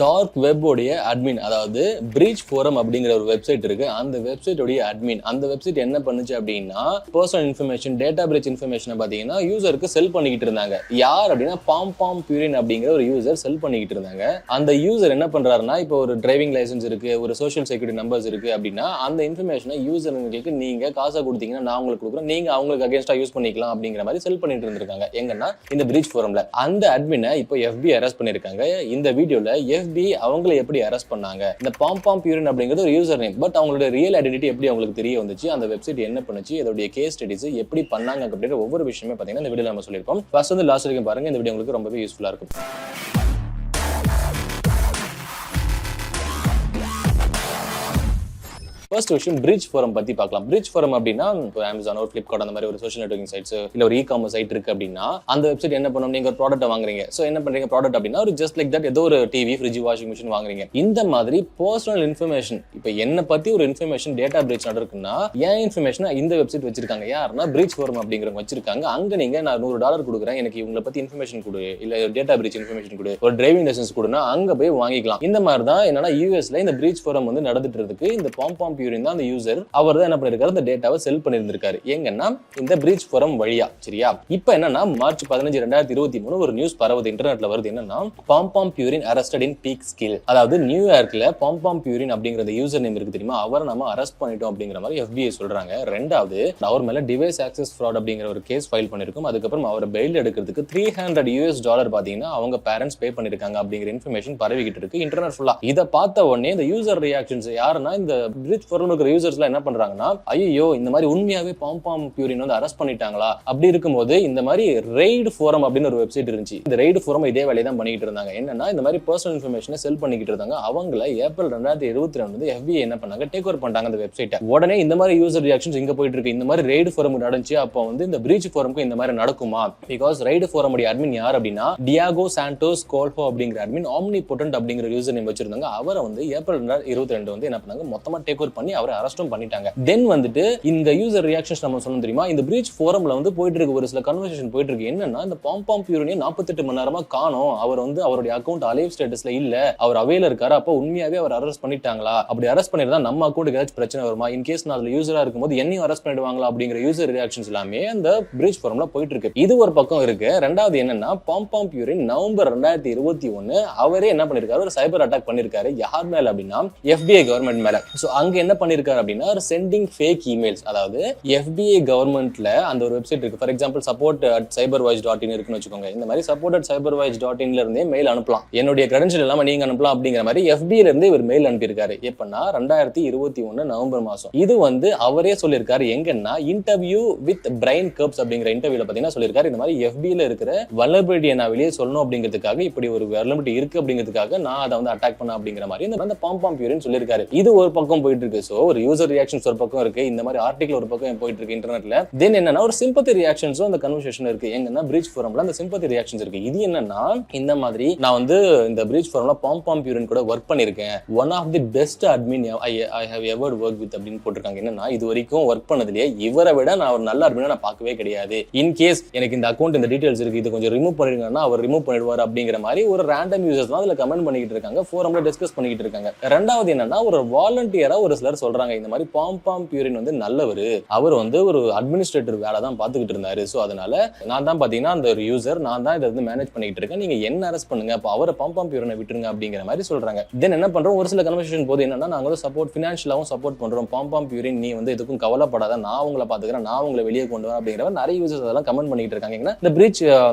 Dark web உடைய admin, அதாவது breach forum அப்படிங்கிற ஒரு வெப்சைட் இருக்கு. அந்த வெப்சைட் உடைய அட்மின், அந்த வெப்சைட் என்ன பண்ணுச்சு அப்படின்னா personal information, data breach information பாத்தீங்கன்னா யூசருக்கு செல் பண்ணிக்கிட்டு இருந்தாங்க. யார் அப்படின்னா பாம் பியூரின் அப்படிங்கிற ஒரு யூசர் செல் பண்ணிக்கிட்டு இருந்தாங்க. அந்த யூசர் என்ன பண்றாருன்னா, இப்போ ஒரு டிரைவிங் லைசன்ஸ் இருக்கு, ஒரு சோஷியல் செக்யூரிட்டி நம்பர்ஸ் இருக்கு அப்படின்னா அந்த இன்ஃபர்மேஷனை யூசருக்கு நீங்க காசை கொடுத்தீங்கன்னா நான் உங்களுக்கு கொடுக்குறேன், நீங்க அவங்களுக்கு அகேன்ஸ்டா யூஸ் பண்ணிக்கலாம் அப்படிங்கிற மாதிரி செல் பண்ணிட்டு இருந்திருக்காங்க. எங்கன்னா இந்த பிரீச் ஃபோரம்ல அந்த அட்மினை இப்போ FBI அரெஸ்ட் பண்ணிருக்காங்க. இந்த வீடியோல FBI அவங்களை எப்படி அரெஸ்ட் பண்ணாங்க, இந்த பாம் பியூரின் அப்படிங்கிறது ஒரு யூசர் நேம், பட் அவங்களோட ரியல் ஐடென்டிட்டி எப்படி அவங்களுக்கு தெரிய வந்துச்சு, அந்த வெப்சைட் என்ன பண்ணுச்சு, இதோட கேஸ் ஸ்டடிஸ் எப்படி பண்ணாங்க அப்படிங்கிற ஒவ்வொரு விஷயமே பாத்தீங்கன்னா இந்த வீடியோல நம்ம சொல்லிருக்கோம். ஃபர்ஸ்ட் வந்து லாஸ்ட் வரைக்கும் பாருங்க, இந்த வீடியோ உங்களுக்கு ரொம்பவே யூஸ்ஃபுல்லா இருக்கும். ஃபர்ஸ்ட் விஷயம் பிரீச் ஃபோரம் பத்தி பார்க்கலாம். பிரீச் ஃபோரம் அப்படின்னா இப்போ Amazon ஒரு Flipkart அந்த மாதிரி ஒரு சோஷியல் நெட்வொர்க்கிங் சைட்ஸ் இல்ல ஒரு இ-காமர்ஸ் சைட் இருக்கு அப்படின்னா அந்த வெப்சைட் என்ன பண்ணும், நீங்க ஒரு ப்ராடக்ட் வாங்குறீங்க. சோ என்ன பண்றீங்க, ப்ராடக்ட் அப்படின்னா ஒரு ஜஸ்ட் லைக் தட் ஏதோ ஒரு டிவி, ஃப்ரிட்ஜ், வாஷிங் மிஷின் வாங்குறீங்க. இந்த மாதிரி பர்சனல் இன்ஃபர்மேஷன், இப்போ என்ன பத்தி ஒரு இன்ஃபர்மேஷன் டேட்டா பிரீச் நடக்குன்னா ஏன் இன்ஃபர்மேஷன் இந்த வெப்சைட் வச்சிருக்காங்க, யாருன்னா பிரீச் ஃபோரம் அப்படிங்கிறவங்க வச்சிருக்காங்க. அங்க நீங்க நான் $100 கொடுக்குறேன், எனக்கு இவங்களை பத்தி இன்ஃபர்மேஷன் கொடு, இல்ல டேட்டா பிரீச் இன்ஃபர்மேஷன் கொடு, ஒரு டிரைவிங் லைசன்ஸ் கொடுனா அங்க போய் வாங்கிக்கலாம். இந்த மாதிரி தான் என்னன்னா யூஎஸ்ல இந்த பிரீச் ஃபோரம் வந்து நடந்துட்டு இருக்கு. இந்த பாம் பியூரின் தான் அந்த யூசர், அவர் தான் என்ன பண்ணிருக்காரு, இந்த டேட்டாவை செல் பண்ணிருந்திருக்காரு. எங்கன்னா இந்த பிரீச் ஃபோரம் வழியா. சரியா? இப்போ என்னன்னா மார்ச் 15, 2023 ஒரு நியூஸ் பரவுது, இன்டர்நெட்ல வருது. என்னன்னா Pompompurin arrested in Peekskill, அதாவது நியூயார்க்ல பாம் பியூரின் அப்படிங்கிற யூசர் நேம் இருக்கு தெரியுமா, அவரை நம்ம அரெஸ்ட் பண்ணிட்டோம் அப்படிங்கிற மாதிரி FBI சொல்றாங்க. ரெண்டாவது, அவர் மேல டிவைஸ் ஆக்சஸ் ஃப்ராட் அப்படிங்கிற ஒரு கேஸ் ஃபைல் பண்ணிருக்கும். அதுக்கப்புறம் அவரை பெயில் எடுக்கிறதுக்கு $300 பாத்தீங்கன்னா அவங்க பேரண்ட்ஸ் பே பண்ணிருக்காங்க அப்படிங்கிற இன்ஃபர்மேஷன் பரவிக்கிட்டு இருக்கு இன்டர்நெட் ஃபுல்லா. இதை பார்த்த உடனே இந்த யூசர் ரியாக்ஷன்ஸ் யாருன்னா இந்த பிரீச் ஃபோரம் இருக்கிற யூசர்ஸ்ல என்ன பண்றாங்கன்னா, ஐயோ இந்த மாதிரி உண்மையாவே பாம் பியூரின் வந்து அரெஸ்ட் பண்ணிட்டாங்களா. அப்படி இருக்கும்போது இந்த மாதிரி ரெய்டு ஃபோரம் அப்படின்னு ஒரு வெப்சைட் இருந்துச்சு. இந்த ரெய்டு ஃபோரம் இதே வேலையை தான் பண்ணிட்டு இருந்தாங்க. என்னன்னா இந்த மாதிரி பர்சனல் இன்ஃபர்மேஷனை செல் பண்ணிக்கிட்டு இருந்தாங்க. அவங்கள ஏப்ரல் 2022 வந்து FBI என்ன பண்ணாங்க, டேக் ஓவர் பண்ணாங்க அந்த வெப்சைட்டை. உடனே இந்த மாதிரி யூசர் ரியாக்ஷன்ஸ் இங்க போயிட்டு இருக்கு. இந்த மாதிரி ரெய்டு ஃபோரம் நடந்துச்சு, அப்போ வந்து இந்த பிரீச் ஃபோரம்க்கு இந்த மாதிரி நடக்குமா? பிகாஸ் ரெய்டு ஃபோரம் உடைய அட்மின் யார் அப்படின்னா டியாகோ சாண்டோஸ் கோல்ஹோ அப்படிங்கிற அட்மின் ஆம்னிபோட்டன்ட் அப்படிங்கிற யூசர் நேம் வச்சிருந்தாங்க. அவரை வந்து ஏப்ரல் 2022 வந்து என்ன பண்ணாங்க, மொத்தமா டேக் ஓவர் பண்ணி அவரை அரெஸ்டும் பண்ணிட்டாங்க. தென் வந்துட்டு இந்த யூசர் ரியாக்ஷன்ஸ் நம்ம சொன்னோம் தெரியுமா, இந்த பிரீச் ஃபோரம்ல வந்து போயிட்டு இருக்கு ஒரு சில கன்வர்சேஷன் போயிட்டு இருக்கு. என்னன்னா இந்த பாம் பியூரினை 48 மணி நேரமா காணோம், அவர் வந்து அவருடைய அக்கௌண்ட் அலைவ் ஸ்டேட்டஸ்ல இல்ல, அவர் அவைல இருக்காரு. அப்ப உண்மையாவே அவர் அரெஸ்ட் பண்ணிட்டாங்களா, அப்படி அரெஸ்ட் பண்ணிருந்தா நம்ம அக்கௌண்ட்டுக்கு ஏதாச்சும் பிரச்சனை வருமா, இன் கேஸ் நான் அதுல யூசரா இருக்கும்போது என்னையும் அரெஸ்ட் பண்ணிடுவாங்களா அப்படிங்கிற யூசர் ரியாக்ஷன்ஸ் எல்லாமே அந்த பிரீச் ஃபோரம்ல போயிட்டு இருக்கு. இது ஒரு பக்கம் இருக்கு. ரெண்டாவது என்னன்னா பாம் பியூரின் நவம்பர் 2021 அவரே என்ன பண்ணிருக்காரு, ஒரு சைபர் அட்டாக் பண்ணிருக்காரு. யார் மேல அப்படின்னா FBI கவர்மெண்ட் மேல. சோ அங்க என்ன பண்ணிருக்காரு அப்படின்னா சென்டிங் ஃபேக் இமெயில்ஸ், அதாவது FBI கவர்மெண்ட்ல அந்த ஒரு வெப்சைட் இருக்கு. ஃபார் எக்ஸாம்பிள் support@cybervoyage.in இருக்குன்னு வச்சுக்கோங்க. இந்த மாதிரி support@cybervoyage.in ல இருந்தே மெயில் அனுப்பலாம், என்னுடைய கிரெடென்ஷியல் இல்லாம நீங்க அனுப்பலாம் அப்படிங்கிற மாதிரி FBI ல இருந்து இவர் மெயில் அனுப்பியிருக்காரு. எப்பன்னா 2021 நவம்பர் மாசம். இது வந்து அவரே சொல்லியிருக்காரு. எங்கன்னா இன்டர்வியூ வித் பிரைன் கர்ப்ஸ் அப்படிங்கிற இன்டர்வியூல பாத்தீங்கன்னா சொல்லியிருக்காரு, இந்த மாதிரி FBI ல இருக்கிற வல்னரபிலிட்டியை நான் வெளியே சொல்லணும் அப்படிங்கிறதுக்காக, இப்படி ஒரு வல்னரபிலிட்டி இருக்கு அப்படிங்கிறதுக்காக நான் அதை வந்து அட்டாக் பண்ண அப்படிங்கிற மாதிரி இந்த பாம் பியூரின் சொல்லியிருக்காரு. இது ஒரு பக்கம் போயிட்டு இருக்கு. சோ ஒரு யூசர் ரியாக்ஷன்ஸ் ஒரு பக்கம் இருக்கு, இந்த மாதிரி ஆர்டிகல் ஒரு பக்கம் போயிட்டு இருக்கு இன்டர்நெட்ல. தென் என்னன்னா ஒரு சிம்பத்தி ரியாக்ஷன்ஸும் அந்த கன்வர்சேஷன் இருக்கு. எங்கன்னா பிரீச் ஃபோரம்ல அந்த சிம்பத்தி ரியாக்ஷன்ஸ் இருக்கு. இது என்னன்னா இந்த மாதிரி நான் வந்து இந்த பிரீச் ஃபோரம்ல பாம் பியூரின் கூட ஒர்க் பண்ணிருக்கேன், one of the best admin I have ever work with அப்படின்னு போட்டிருக்காங்க. என்னன்னா இது வரைக்கும் ஒர்க் பண்ணதுலயே இவரை விட நான் ஒரு நல்ல அட்மினா நான் பார்க்கவே கிடையாது. இன் கேஸ் எனக்கு இந்த அக்கௌண்ட் இந்த டீடைல்ஸ் இருக்கு, இது கொஞ்சம் ரிமூவ் பண்ணிருங்கன்னா அவர் ரிமூவ் பண்ணிடுவார் அப்படிங்கிற மாதிரி ஒரு ரேண்டம் யூசர்ஸ் அதுல கமெண்ட் பண்ணிட்டு இருக்காங்க, ஃபோரம்ல டிஸ்கஸ் பண்ணிட்டு இருக்காங்க. ரெண்டாவது என்னன்னா ஒரு வாலண்டியரா ஒரு சிலர் சொல்றாங்க, இந்த மாதிரி பாம் பியூரின் வந்து நல்லவர், அவர் வந்து ஒரு அட்மினிஸ்ட்ரேட்டர் வேலை தான் பார்த்துக்கிட்டு இருந்தாரு. ஸோ அதனால நான் தான் பாத்தீங்கன்னா அந்த ஒரு யூசர், நான் தான் இதை வந்து மேனேஜ் பண்ணிட்டு இருக்கேன், நீங்க என்ன அரெஸ்ட் பண்ணுங்க, அப்போ அவரை பாம் பியூரினை விட்டுருங்க அப்படிங்கிற மாதிரி சொல்றாங்க. தென் என்ன பண்றோம், ஒரு சில கன்வர்சேஷன் போது என்னன்னா நாங்க வந்து சப்போர்ட் ஃபினான்ஷியலாவும் சப்போர்ட் பண்றோம், பாம் பியூரின் நீ வந்து எதுக்கும் கவலைப்படாத, நான் உங்களை பாத்துக்கிறேன், நான் உங்களை வெளியே கொண்டு வரேன் அப்படிங்கிற நிறைய யூசர்ஸ் அதெல்லாம் கமெண்ட் பண்ணிட்டு இருக்காங்க. இந்த பிரீச்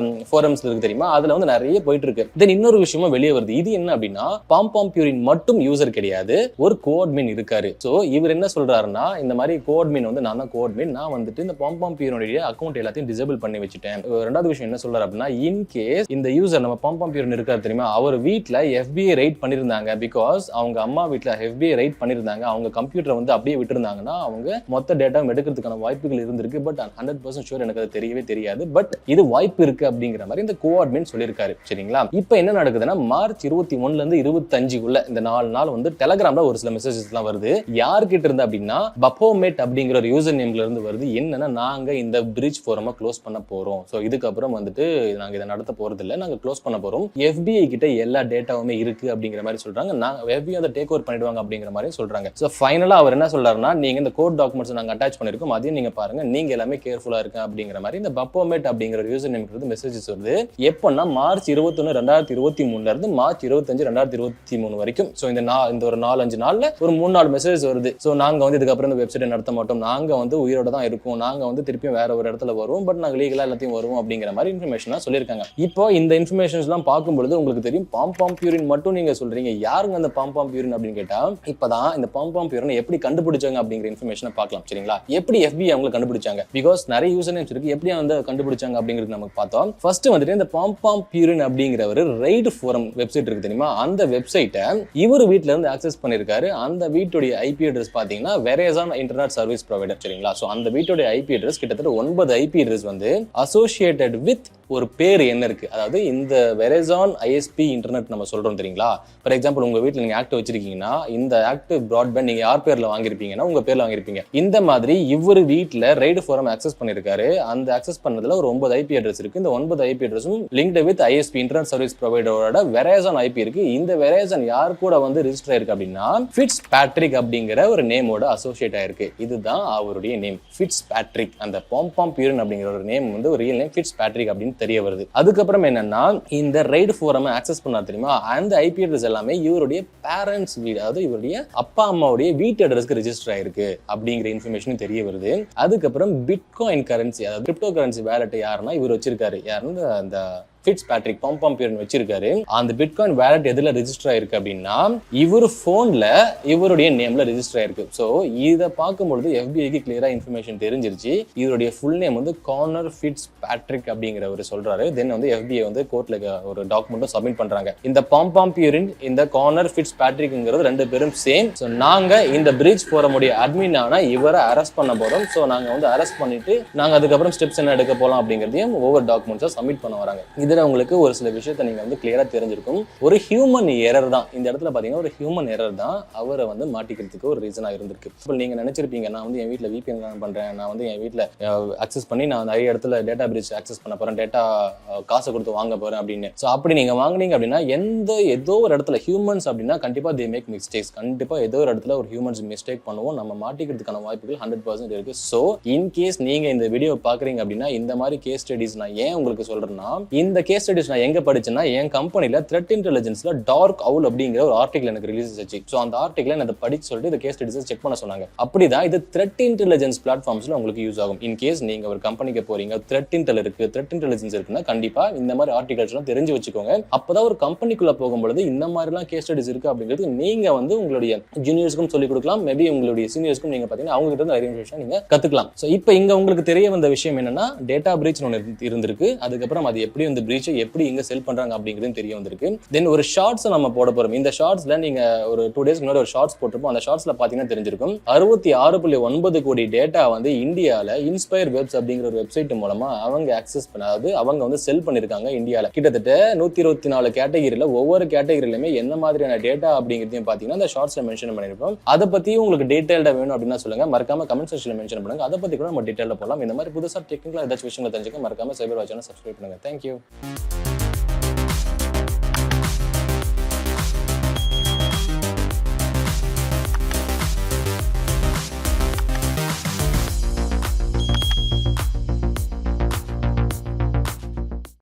ஃபோரம்ஸ் இருக்கு தெரியுமா, அதுல வந்து நிறைய போயிட்டு இருக்கு. தென் இன்னொரு விஷயமும் வெளியே வருது. இது என்ன அப்படின்னா பாம் பியூரின் மட்டும் யூசர் கிடையாது, ஒரு கோட்மின் இருக்காரு. சோ இவர் என்ன சொல்றாருன்னா, இந்த மாதிரி கோட்மின் வந்து நான் தான் கோட்மின், நான் வந்துட்டு இந்த பாம் பியூரினுடைய அக்கௌண்ட் எல்லாத்தையும் டிசேபிள் பண்ணி வச்சுட்டேன். ரெண்டாவது விஷயம் என்ன சொல்றாரு அப்படின்னா, இன் கேஸ் இந்த யூசர் நம்ம பாம் பியூரின் இருக்காரு தெரியுமா, அவர் வீட்ல FBI ரைட் பண்ணிருந்தாங்க. பிகாஸ் அவங்க அம்மா வீட்ல FBI ரைட் பண்ணிருந்தாங்க, அவங்க கம்ப்யூட்டரை வந்து அப்படியே விட்டுருந்தாங்கன்னா அவங்க மொத்த டேட்டாவும் எடுக்கிறதுக்கான வாய்ப்புகள் இருந்திருக்கு. பட் 100% ஷூர் எனக்கு அது தெரியவே தெரியாது, பட் இது வாய்ப்பு இருக்கு அப்படிங்கிற மாதிரி இந்த கோஆட்மின் சொல்லியிருக்காரு. சரிங்களா? இப்போ என்ன நடக்குதுன்னா மார்ச் 21 இருந்து 25 இந்த 4 நாள் வந்து டெலகிராம்ல ஒரு சில மெசேஜஸ் எல்லாம் வருது. யார்கிட்ட இருந்து அப்படின்னா பப்போமேட் அப்படிங்கிற ஒரு யூசர் நேம்ல இருந்து வருது. என்னன்னா நாங்க இந்த பிரிட்ஜ் ஃபோரமை க்ளோஸ் பண்ண போறோம், ஸோ இதுக்கப்புறம் வந்துட்டு நாங்க இதை நடத்த போறது இல்லை, நாங்க க்ளோஸ் பண்ண போறோம், FBI கிட்ட எல்லா டேட்டாவுமே இருக்கு அப்படிங்கிற மாதிரி சொல்றாங்க. FBI அதை டேக் ஓவர் பண்ணிடுவாங்க அப்படிங்கிற மாதிரி சொல்றாங்க. ஸோ ஃபைனலா அவர் என்ன சொல்றாருன்னா, நீங்க இந்த கோட் டாக்குமெண்ட்ஸ் நாங்க அட்டாச் பண்ணிருக்கோம், அதையும் நீங்க பாருங்க, நீங்க எல்லாமே கேர்ஃபுல்லா இருக்க அப்படிங்கிற மாதிரி இந்த பப்போமேட் அப்படிங்கிற ஒரு யூசர் நேம்க்கு மெசேஜஸ் வருது. எப்போன்னா மார்ச் 21 2023 இருந்து மார்ச் 25 2023 வரைக்கும். ஸோ இந்த ஒரு 4-5 நாள்ல ஒரு 3-4 மெசேஜ் வருது. ஸோ நாங்க வந்து இதுக்கப்புறம் இந்த வெப்சைட் நடத்த மாட்டோம், நாங்க வந்து உயிரோட தான் இருக்கும், நாங்க வந்து திருப்பியும் வேற ஒரு இடத்துல வருவோம், பட் நாங்க லீகலா எல்லாத்தையும் வருவோம் அப்படிங்கிற மாதிரி இன்ஃபர்மேஷன் சொல்லியிருக்காங்க. இப்போ இந்த இன்ஃபர்மேஷன்ஸ் எல்லாம் பார்க்கும்போது உங்களுக்கு தெரியும், பாம் பியூரின் மட்டும் நீங்க சொல்றீங்க, யாருங்க அந்த பாம் பியூரின் அப்படின்னு கேட்டா, இப்பதான் இந்த பாம் பியூரின் எப்படி கண்டுபிடிச்சாங்க அப்படிங்கிற இன்ஃபர்மேஷனை பார்க்கலாம். சரிங்களா? எப்படி FBI அவங்க கண்டுபிடிச்சாங்க, பிகாஸ் நிறைய யூசர் நேம்ஸ் இருக்கு, எப்படி வந்து கண்டுபிடிச்சாங்க அப்படிங்கிறது நமக்கு பார்த்தோம். ஃபர்ஸ்ட் வந்துட்டு இந்த பாம் பியூரின் அப்படிங்கிற ஒரு ரைடு ஃபோரம் வெப்சைட் இருக்கு தெரியுமா, அந்த வெப்சைட்டை இவர் வீட்ல இருந்து ஆக்சஸ் பண்ணிருக்காரு. அந்த வீட்டுடைய IP அட்ரஸ் பாத்தீங்கன்னா வெரேசான் இன்டர்நெட் சர்வீஸ் ப்ரொவைடர். சரிங்களா? சோ அந்த வீட்டுடைய IP அட்ரஸ் கிட்டத்தட்ட 9 IP அட்ரஸ் வந்து அசோசியேட்டட் வித் ஒரு பேர் என்ன இருக்கு, அதாவது இந்த வெரேசான் ISP இன்டர்நெட் நம்ம சொல்றோம் தெரியுங்களா. ஃபார் எக்ஸாம்பிள் உங்க வீட்டில் நீங்க ஆக்ட் வச்சிருக்கீங்கன்னா, இந்த ஆக்ட் பிராட்பேண்ட் நீங்க யார் பேர்ல வாங்கிருப்பீங்கன்னா உங்க பேர்ல வாங்கிருப்பீங்க. இந்த மாதிரி இவர் வீட்டில் ரைடு ஃபோரம் ஆக்சஸ் பண்ணிருக்காரு. அந்த ஆக்சஸ் பண்ணதுல ஒரு 9 IP அட்ரஸ் இருக்கு. இந்த 9 IP அட்ரஸும் linked with ISP internet service ப்ரொவைடரோட வெரேசான் IP இருக்கு. இந்த வெரேசான் யார் கூட வந்து ரிஜிஸ்டர் ஆயிருக்கு அப்படின்னா ஃபிட்ஸ் பேட்ரிக் அப்படிங்கிற ஒரு நேமோட அசோசியேட் ஆயிருக்கு. இதுதான் அவருடைய நேம், ஃபிட்ஸ் பேட்ரிக். அந்த பாம் பியூரின் அப்படிங்கிற ஒரு நேம் வந்து ஒரு ரியல் நேம் ஃபிட்ஸ் பேட்ரிக் அப்படின்னு தெரிய வருது. அதுக்கப்புறம் என்னன்னா, இந்த ரைடு ஃபோரம் ஆக்சஸ் பண்ணா தெரியுமா, அந்த IP அட்ரஸ் எல்லாமே இவருடைய பேரண்ட்ஸ் வீடு, அதாவது இவருடைய அப்பா அம்மாவுடைய வீட்டு அட்ரஸ்க்கு ரெஜிஸ்டர் ஆயிருக்கு அப்படிங்கிற இன்ஃபர்மேஷன் தெரிய வருது. அதுக்கப்புறம் பிட்காயின் கரன்சி, அதாவது கிரிப்டோ கரன்சி வேலட் யாருன்னா இவர் வச்சிருக்காரு. யாருன்னு அந்த ஃபிட்ஸ் பேட்ரிக் பாம் பியூரின் வச்சிருக்காரு. அந்த பிட்காயின் வேலட் எதுல ரெஜிஸ்டர் ஆயிருக்கு அப்படின்னா இவர் போன்ல இவருடைய நேம்ல ரெஜிஸ்டர் ஆயிருக்கு. சோ இத பார்க்கும்போது FBIக்கு கிளியரா இன்ஃபர்மேஷன் தெரிஞ்சிருச்சு. இவருடைய ஃபுல் நேம் வந்து கார்னர் ஃபிட்ஸ் பேட்ரிக் அப்படிங்கிறவர் சொல்றாரு. தென் வந்து FBI வந்து கோர்ட்ல ஒரு டாக்குமெண்ட்டும் சப்மிட் பண்றாங்க. இந்த பாம் பியூரின் இந்த கார்னர் ஃபிட்ஸ் பேட்ரிக்ங்கிறது ரெண்டு பேரும் சேம். சோ நாங்க இந்த பிரிட்ஜ் ஃபோரமுடைய அட்மினான இவரை அரெஸ்ட் பண்ண போறோம். சோ நாங்க வந்து அரெஸ்ட் பண்ணிட்டு நாங்க அதுக்கப்புறம் ஸ்டெப்ஸ் என்ன எடுக்க போலாம் அப்படிங்கறதையும் ஒவ்வொரு டாக்குமெண்ட்ஸா சப்மிட் பண்ண வராங்க. இதுல உங்களுக்கு ஒரு சில விஷயத்தை நீங்க வந்து கிளியரா தெரிஞ்சிருக்கும். ஒரு ஹியூமன் எரர் தான் இந்த இடத்துல பாத்தீங்கன்னா, ஒரு ஹியூமன் எரர் தான் அவரை வந்து மாட்டிக்கிறதுக்கு ஒரு ரீசனா இருந்திருக்கு. இப்போ நீங்க நினைச்சிருப்பீங்க, நான் வந்து என் வீட்டில் VPN பண்றேன், நான் வந்து என் வீட்டில் அக்சஸ் பண்ணி நான் நிறைய இடத்துல டேட்டா பிரிட்ஜ் அக்சஸ் பண்ண போறேன், டேட்டா காசை கொடுத்து வாங்க போறேன் அப்படின்னு. ஸோ அப்படி நீங்க வாங்கினீங்க அப்படின்னா ஏதோ ஒரு இடத்துல ஹியூமன்ஸ் அப்படின்னா கண்டிப்பா தே மேக் மிஸ்டேக்ஸ். கண்டிப்பா ஏதோ ஒரு இடத்துல ஒரு ஹியூமன்ஸ் மிஸ்டேக் பண்ணுவோம், நம்ம மாட்டிக்கிறதுக்கான வாய்ப்புகள் 100% இருக்கு. ஸோ இன்கேஸ் நீங்க இந்த வீடியோ பாக்குறீங்க அப்படின்னா, இந்த மாதிரி கேஸ் ஸ்டடிஸ் நான் ஏன் உங்களுக்கு சொல்றேன்னா, இந்த கேஸ் ஸ்டடிஸ் நான் எங்க படிச்சேன்னா என் கம்பெனில த்ரெட் இன்டெலிஜென்ஸ்ல டார்க் அவுல் அப்படிங்கிற ஒரு ஆர்டிகல் எனக்கு ரிலீஸ் ஆச்சு. ஸோ அந்த ஆர்டிகலை நான் படிச்சு சொல்லிட்டு இந்த கேஸ் ஸ்டடிஸ் செக் பண்ண சொன்னாங்க. அப்படிதான் இது த்ரெட் இன்டெலிஜென்ஸ் பிளாட்ஃபார்ம்ஸ்ல உங்களுக்கு யூஸ் ஆகும். இன்கேஸ் நீங்க ஒரு கம்பெனிக்கு போறீங்க, த்ரெட் இன்டெலிஜென்ஸ் இருக்குன்னா கண்டிப்பா இந்த மாதிரி ஆர்டிகல்ஸ் எல்லாம் தெரிஞ்சு வச்சுக்கோங்க. அப்பதான் ஒரு கம்பெனிக்குள்ள போகும்போது இந்த மாதிரி எல்லாம் கேஸ் ஸ்டடிஸ் இருக்கு அப்படிங்கிறது நீங்க வந்து உங்களுடைய ஜூனியர்ஸ்க்கும் சொல்லிக் கொடுக்கலாம். மேபி உங்களுடைய சீனியர்ஸ்க்கும் நீங்க பாத்தீங்கன்னா அவங்க கிட்ட நிறைய இன்ஃபர்மேஷன் நீங்க கத்துக்கலாம். ஸோ இப்போ இங்க உங்களுக்கு தெரிய வந்த விஷயம் என்னன்னா, டேட்டா பிரீச் ஒன்று இருந்திருக்கு. அதுக்கப்புறம் அது எப்படி வந்து பிரீச் எப்படி எங்க செல் பண்றாங்க அப்படிங்கிறது தெரிய வந்திருக்கு. தென் ஒரு ஷார்ட்ஸ் நம்ம போட போறோம். இந்த ஷார்ட்ஸ்ல நீங்க ஒரு 2 days முன்னாடி ஒரு ஷார்ட்ஸ் போட்டிருப்போம். அந்த ஷார்ட்ஸ்ல பாத்தீங்கன்னா தெரிஞ்சிருக்கும் 66.9 கோடி டேட்டா வந்து இந்தியால இன்ஸ்பயர் வெப்ஸ் அப்படிங்கிற ஒரு வெப்சைட் மூலமா அவங்க ஆக்சஸ் பண்ணாது அவங்க வந்து செல் பண்ணிருக்காங்க. இந்தியால கிட்டத்தட்ட 124 கேட்டகரியில ஒவ்வொரு கேட்டகரியிலுமே என்ன மாதிரியான டேட்டா அப்படிங்கிறதையும் பாத்தீங்கன்னா அந்த ஷார்ட்ஸ்ல மென்ஷன் பண்ணிருப்போம். அதை பத்தி உங்களுக்கு டீடைல்டா வேணும் அப்படின்னா சொல்லுங்க, மறக்காம கமெண்ட் செக்ஷன்ல மென்ஷன் பண்ணுங்க. அதை பத்தி கூட நம்ம டீடைல்டா போலாம். இந்த மாதிரி புதுசா டெக்னிக்கலா ஏதாச்சும் விஷயங்களை தெரிஞ்சுக்க மறக்காம சைபர் வாட்ச் சேனலை சப்ஸ்கிரைப் பண்ணுங்க. தேங்க்யூ.